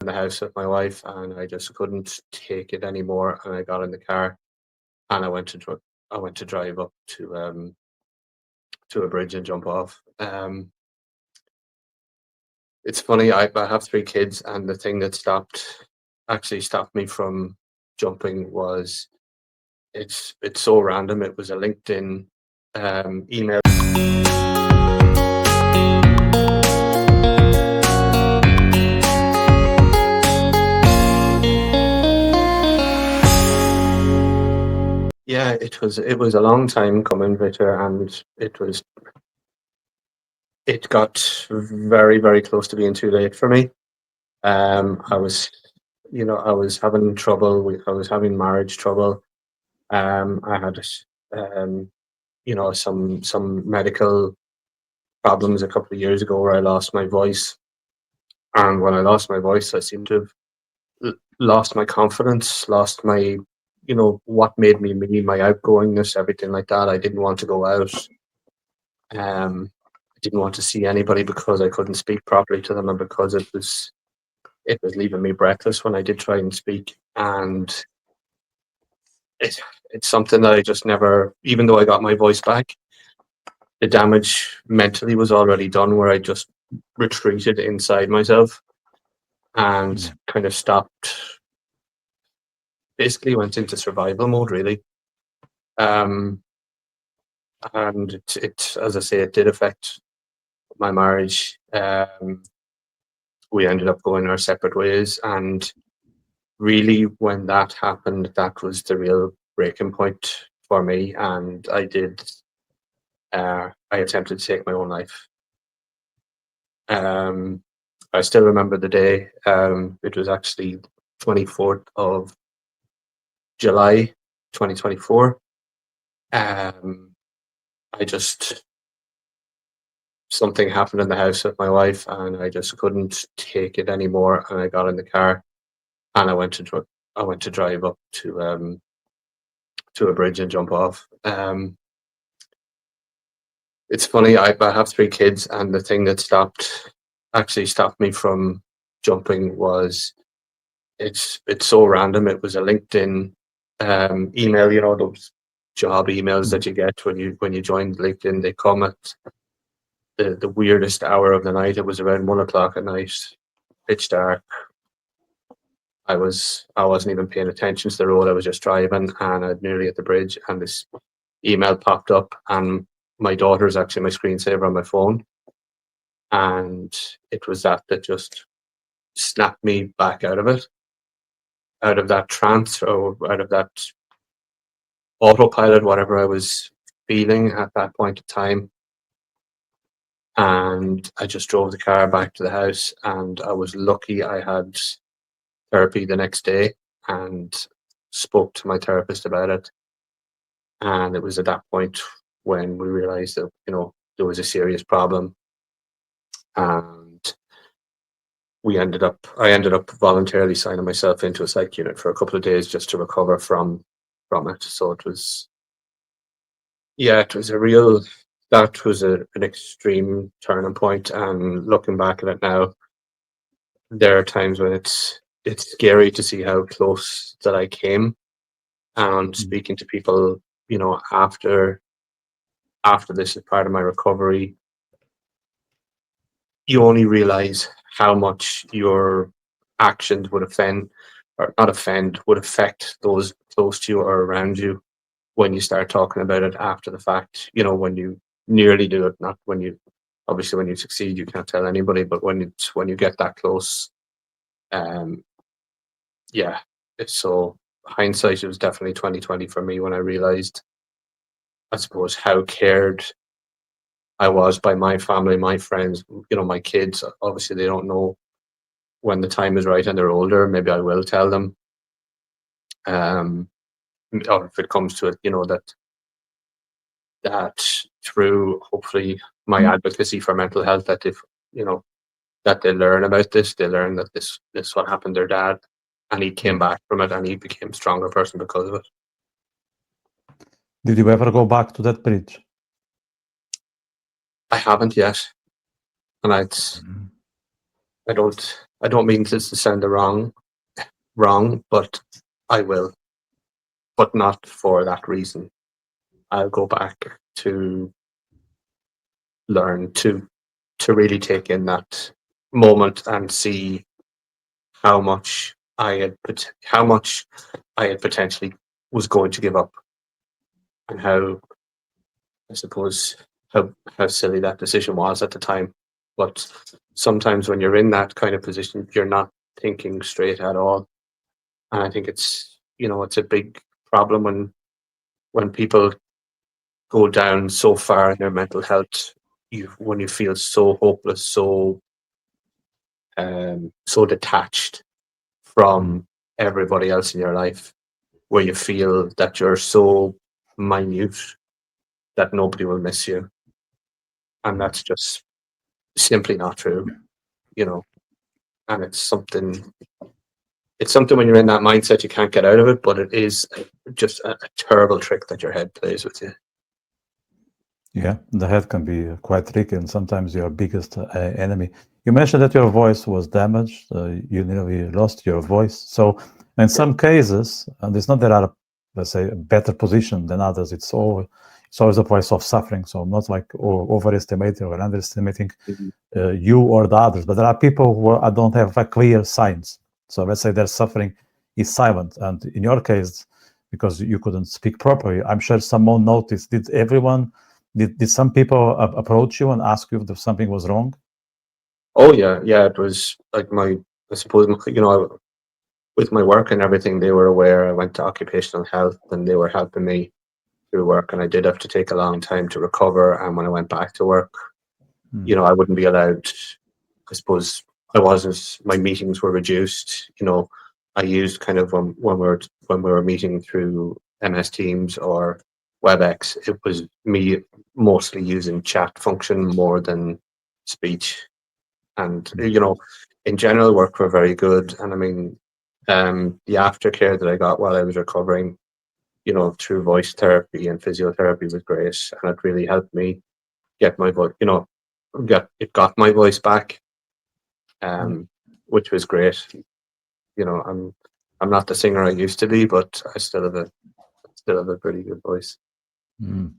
in the house with my wife, and I just couldn't take it anymore. And I got in the car and I went to drive up to a bridge and jump off. It's funny. I have three kids, and the thing that stopped me from jumping was it's so random. It was a LinkedIn email. Yeah, it was a long time coming, Victor, and it got very, very close to being too late for me. I was, I was having trouble. I was having marriage trouble. I had, some medical problems a couple of years ago where I lost my voice, and when I lost my voice, I seemed to have lost my confidence, lost my, what made me, my outgoingness, everything like that. I didn't want to go out. I didn't want to see anybody because I couldn't speak properly to them, and because it was leaving me breathless when I did try and speak. And it's something that I just never, even though I got my voice back, the damage mentally was already done, where I just retreated inside myself and Yeah. kind of stopped, basically went into survival mode, really. Um, and it, as I say, it did affect my marriage. We ended up going our separate ways, and really, when that happened, that was the real breaking point for me. And I attempted to take my own life. Um, I still remember the day. It was actually 24th of July, 2024. I just Something happened in the house with my wife, and I just couldn't take it anymore. And I got in the car and I went to drive up to a bridge and jump off. It's funny. I have three kids, and the thing that stopped me from jumping was it's so random. It was a LinkedIn email. You know, those job emails that you get when you join LinkedIn. They come at the weirdest hour of the night. It was around 1 o'clock at night, pitch dark. I wasn't even paying attention to the road. I was just driving, and I'm nearly at the bridge, and this email popped up, and my daughter's actually my screensaver on my phone, and it was that just snapped me back out of it, out of that trance, or out of that autopilot, whatever I was feeling at that point in time. And I just drove the car back to the house, and I was lucky I had therapy the next day, and spoke to my therapist about it. And it was at that point when we realized that, there was a serious problem. And I ended up voluntarily signing myself into a psych unit for a couple of days just to recover from it. So it was, yeah, it was that was an extreme turning point. And looking back at it now, there are times when it's scary to see how close that I came. And speaking to people, after this is part of my recovery, you only realize how much your actions would would affect those close to you or around you when you start talking about it after the fact. When you nearly do it, not when you, obviously when you succeed, you can't tell anybody, but when you get that close, um, yeah, it's so hindsight. It was definitely 2020 for me when I realized, I suppose, how cared I was by my family, my friends, my kids. Obviously, they don't know. When the time is right and they're older, maybe I will tell them. Or if it comes to it, that through, hopefully, my advocacy for mental health, that if that they learn about this, they learn that this what happened to their dad, and he came back from it, and he became a stronger person because of it. Did you ever go back to that bridge? I haven't yet, and I don't mean this to sound wrong, but I will, but not for that reason. I'll go back to learn to really take in that moment and see how much how much I had potentially was going to give up, and how I suppose how silly that decision was at the time. But sometimes when you're in that kind of position, you're not thinking straight at all, and I think it's a big problem when people go down so far in their mental health. When you feel so hopeless, so detached from everybody else in your life, where you feel that you're so minute that nobody will miss you, and that's just simply not true, you know. And it's something when you're in that mindset you can't get out of it, but it is just a terrible trick that your head plays with you. Yeah, the head can be quite tricky and sometimes your biggest enemy. You mentioned that your voice was damaged. You nearly lost your voice. So, in some cases, and it's not that are, let's say, a better position than others. It's always a voice of suffering. So, not like overestimating or underestimating Mhm. you or the others. But there are people who don't have clear signs. So, let's say their suffering is silent. And in your case, because you couldn't speak properly, I'm sure someone noticed. Did some people approach you and ask you if something was wrong? Oh yeah, it was like I suppose with my work and everything, they were aware. I went to occupational health, and they were helping me through work, and I did have to take a long time to recover. And when I went back to work, I wouldn't be allowed. I suppose I wasn't. My meetings were reduced. I used kind of when we were meeting through MS Teams or WebEx. It was me mostly using chat function more than speech. And in general, work were very good. And I mean, the aftercare that I got while I was recovering, through voice therapy and physiotherapy was great, and it really helped me get my voice. Got my voice back, which was great. I'm not the singer I used to be, but I still have a pretty good voice. Mm.